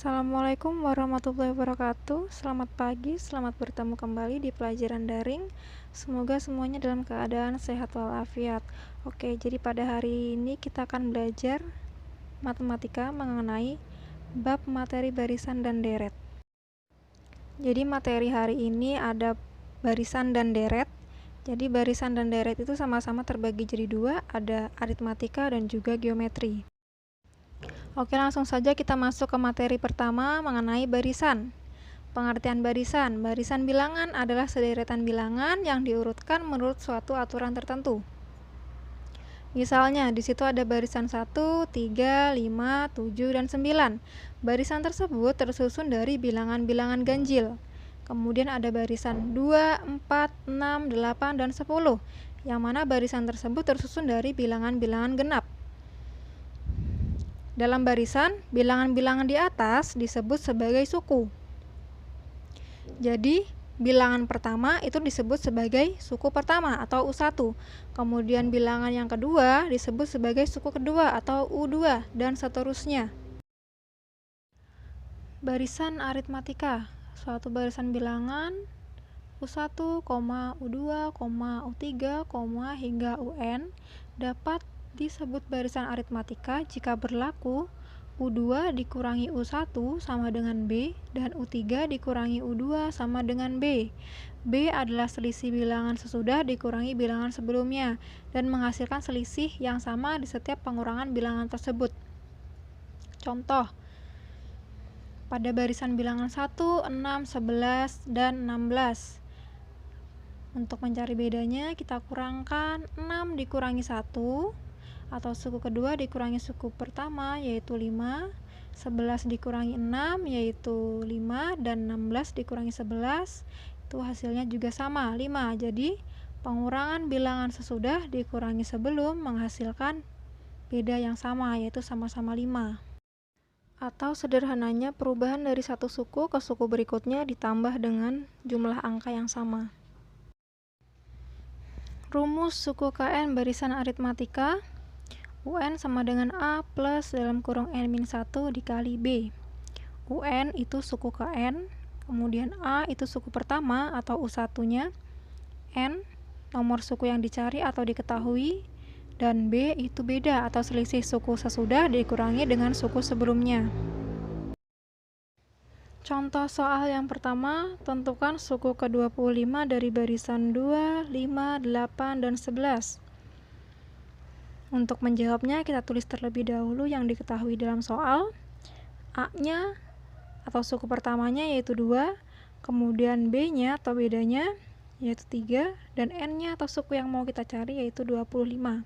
Assalamualaikum warahmatullahi wabarakatuh. Selamat pagi, selamat bertemu kembali di pelajaran daring. Semoga semuanya dalam keadaan sehat walafiat. Oke, jadi pada hari ini kita akan belajar matematika mengenai bab materi barisan dan deret. Jadi materi hari ini ada barisan dan deret. Jadi barisan dan deret itu sama-sama terbagi jadi dua, ada aritmatika dan juga geometri. Oke, langsung saja kita masuk ke materi pertama mengenai barisan. Pengertian barisan. Barisan bilangan adalah sederetan bilangan yang diurutkan menurut suatu aturan tertentu. Misalnya, di situ ada barisan 1, 3, 5, 7, dan 9. Barisan tersebut tersusun dari bilangan-bilangan ganjil. Kemudian ada barisan 2, 4, 6, 8, dan 10, yang mana barisan tersebut tersusun dari bilangan-bilangan genap. Dalam barisan, bilangan-bilangan di atas disebut sebagai suku. Jadi, bilangan pertama itu disebut sebagai suku pertama atau U1. Kemudian bilangan yang kedua disebut sebagai suku kedua atau U2, dan seterusnya. Barisan aritmatika. Suatu barisan bilangan U1, U2, U3, hingga UN dapat disebut barisan aritmatika jika berlaku U2 dikurangi U1 sama dengan B dan U3 dikurangi U2 sama dengan B. B adalah selisih bilangan sesudah dikurangi bilangan sebelumnya dan menghasilkan selisih yang sama di setiap pengurangan bilangan tersebut. Contoh, pada barisan bilangan 1, 6, 11, dan 16. Untuk mencari bedanya, kita kurangkan 6 dikurangi 1, atau suku kedua dikurangi suku pertama, yaitu 5, 11 dikurangi 6, yaitu 5, dan 16 dikurangi 11, itu hasilnya juga sama, 5. Jadi, pengurangan bilangan sesudah dikurangi sebelum menghasilkan beda yang sama, yaitu sama-sama 5. Atau sederhananya, perubahan dari satu suku ke suku berikutnya ditambah dengan jumlah angka yang sama. Rumus suku KN barisan aritmatika. UN sama dengan A plus dalam kurung N-1 dikali B. UN itu suku KN, kemudian A itu suku pertama atau U1-nya, N nomor suku yang dicari atau diketahui, dan B itu beda atau selisih suku sesudah dikurangi dengan suku sebelumnya. Contoh soal yang pertama, tentukan suku ke-25 dari barisan 2, 5, 8, dan 11. Untuk menjawabnya, kita tulis terlebih dahulu yang diketahui dalam soal. A-nya atau suku pertamanya yaitu 2, kemudian B-nya atau bedanya yaitu 3, dan N-nya atau suku yang mau kita cari yaitu 25.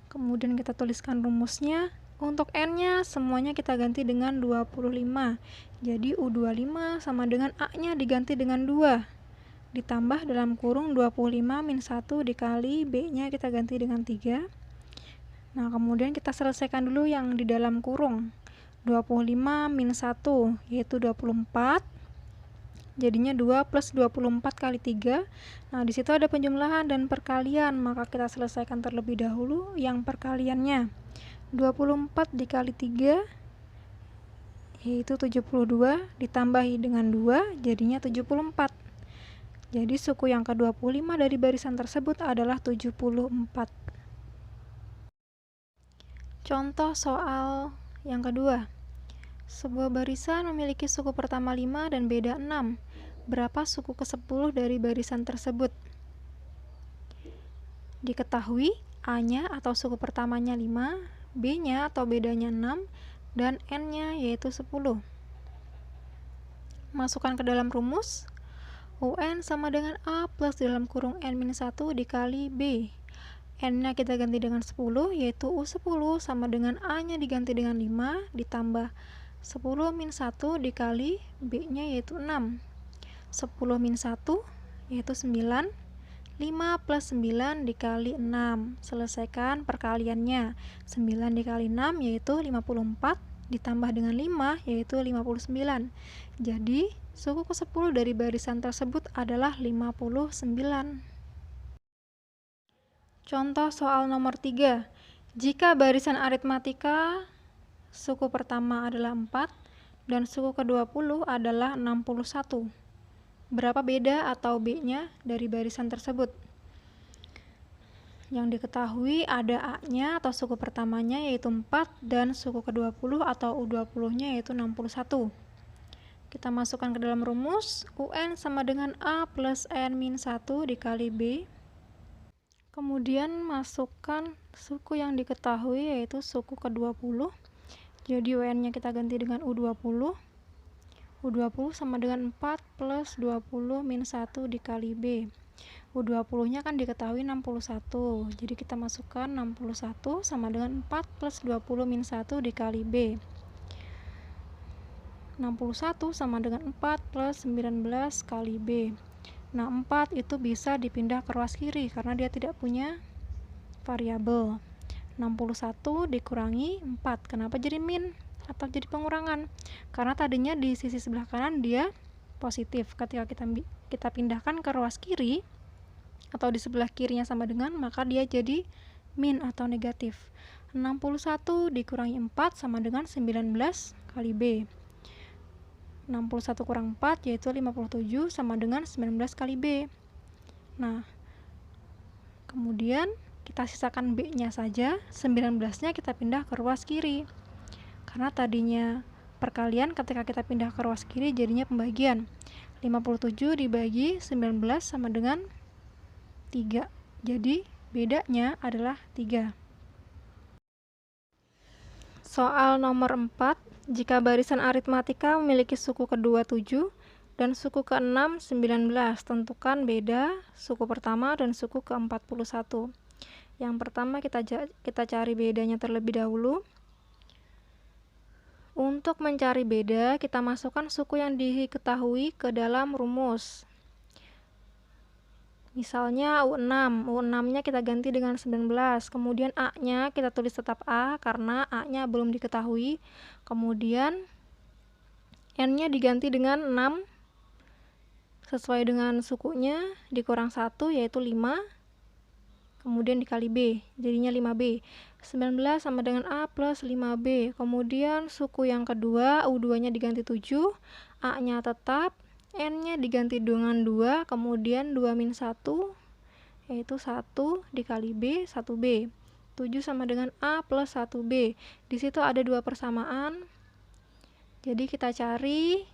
Kemudian kita tuliskan rumusnya. Untuk N-nya semuanya kita ganti dengan 25. Jadi U25 sama dengan A-nya diganti dengan 2. Ditambah dalam kurung 25 min 1 dikali B-nya kita ganti dengan 3. Nah, kemudian kita selesaikan dulu yang di dalam kurung. 25 min 1 yaitu 24. Jadinya 2 plus 24 kali 3. Nah, di situ ada penjumlahan dan perkalian, maka kita selesaikan terlebih dahulu yang perkaliannya. 24 dikali 3 yaitu 72 ditambahi dengan 2 jadinya 74. Jadi suku yang ke-25 dari barisan tersebut adalah 74. Contoh soal yang kedua. Sebuah barisan memiliki suku pertama 5 dan beda 6. Berapa suku ke-10 dari barisan tersebut? Diketahui A-nya atau suku pertamanya 5, B-nya atau bedanya 6, dan N-nya yaitu 10. Masukkan ke dalam rumus. UN sama dengan A plus dalam kurung N-1 dikali B. N-nya kita ganti dengan 10, yaitu U10 sama dengan A-nya diganti dengan 5, ditambah 10 min 1 dikali B-nya yaitu 6. 10 min 1 yaitu 9. 5 plus 9 dikali 6. Selesaikan perkaliannya. 9 dikali 6 yaitu 54, ditambah dengan 5 yaitu 59. Jadi, suku ke-10 dari barisan tersebut adalah 59. Contoh soal nomor 3. Jika barisan aritmatika suku pertama adalah 4 dan suku ke-20 adalah 61. Berapa beda atau B-nya dari barisan tersebut? Yang diketahui ada A-nya atau suku pertamanya yaitu 4 dan suku ke-20 atau U20-nya yaitu 61. Kita masukkan ke dalam rumus, UN sama dengan A plus N-1 dikali B. Kemudian masukkan suku yang diketahui yaitu suku ke-20. Jadi UN-nya kita ganti dengan U20. U20 sama dengan 4 plus 20 min 1 dikali B. U20-nya kan diketahui 61. Jadi kita masukkan 61 sama dengan 4 plus 20 min 1 dikali B. 61 sama dengan 4 plus 19 kali B. Nah, 4 itu bisa dipindah ke ruas kiri karena dia tidak punya variabel. 61 dikurangi 4. Kenapa jadi min atau jadi pengurangan? Karena tadinya di sisi sebelah kanan dia positif. Ketika kita pindahkan ke ruas kiri atau di sebelah kirinya sama dengan, maka dia jadi min atau negatif. 61 dikurangi 4 sama dengan 19 kali B. 61 kurang 4 yaitu 57 sama dengan 19 kali B. Nah, kemudian kita sisakan B-nya saja, 19-nya kita pindah ke ruas kiri. Karena tadinya perkalian, ketika kita pindah ke ruas kiri jadinya pembagian. 57 dibagi 19 sama dengan 3. Jadi bedanya adalah 3. Soal nomor 4. Jika barisan aritmatika memiliki suku kedua 7 dan suku ke-6 19, tentukan beda suku pertama dan suku ke-41. Yang pertama kita cari bedanya terlebih dahulu. Untuk mencari beda, kita masukkan suku yang diketahui ke dalam rumus. Misalnya U6, U6-nya kita ganti dengan 19, kemudian A-nya kita tulis tetap A karena A-nya belum diketahui, kemudian N-nya diganti dengan 6 sesuai dengan sukunya, dikurang 1 yaitu 5, kemudian dikali B, jadinya 5B. 19 sama dengan A plus 5B, kemudian suku yang kedua, U2-nya diganti 7, A-nya tetap, N-nya diganti dengan 2, kemudian 2 min 1, yaitu 1 dikali B, 1B. 7 sama dengan A plus 1B. Di situ ada 2 persamaan. Jadi kita cari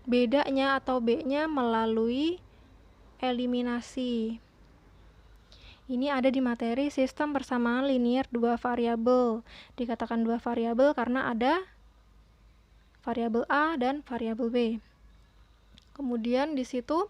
bedanya atau B-nya melalui eliminasi. Ini ada di materi sistem persamaan linier 2 variabel. Dikatakan 2 variabel karena ada variabel A dan variabel B. Kemudian di situ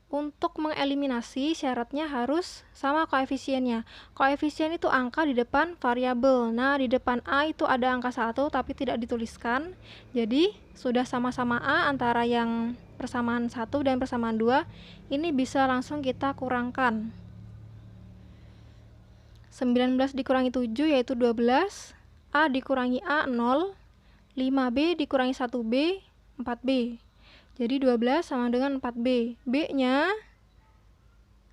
untuk mengeliminasi syaratnya harus sama koefisiennya. Koefisien itu angka di depan variabel. Nah, di depan A itu ada angka 1 tapi tidak dituliskan. Jadi sudah sama-sama A antara yang persamaan 1 dan persamaan 2. Ini bisa langsung kita kurangkan. 19 dikurangi 7 yaitu 12. A dikurangi A 0. 5B dikurangi 1B, 4B. Jadi 12 sama dengan 4B. B-nya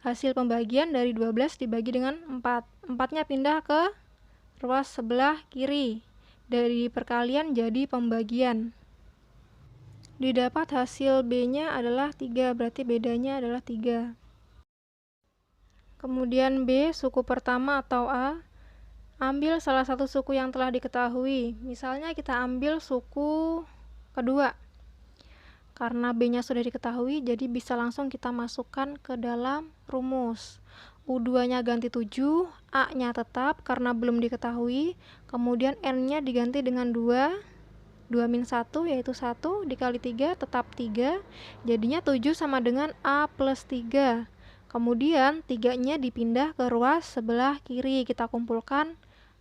hasil pembagian dari 12 dibagi dengan 4. 4-nya pindah ke ruas sebelah kiri. Dari perkalian jadi pembagian. Didapat hasil B-nya adalah 3, berarti bedanya adalah 3. Kemudian B, suku pertama atau A. Ambil salah satu suku yang telah diketahui. Misalnya kita ambil suku kedua. Karena B-nya sudah diketahui, jadi bisa langsung kita masukkan ke dalam rumus. U2-nya ganti 7, A-nya tetap karena belum diketahui. Kemudian N-nya diganti dengan 2. 2 min 1 yaitu 1 dikali 3 tetap 3. Jadinya 7 sama dengan A plus 3. Kemudian 3-nya dipindah ke ruas sebelah kiri. Kita kumpulkan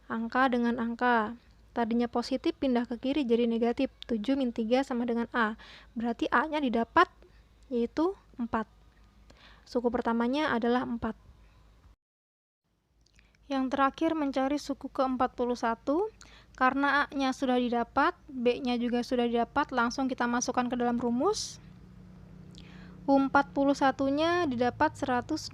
angka dengan angka. Tadinya positif pindah ke kiri jadi negatif. 7 min 3 sama dengan A. Berarti A-nya didapat yaitu 4. Suku pertamanya adalah 4. Yang terakhir mencari suku ke-41. Karena A-nya sudah didapat, B-nya juga sudah didapat, langsung kita masukkan ke dalam rumus. U41-nya didapat 124.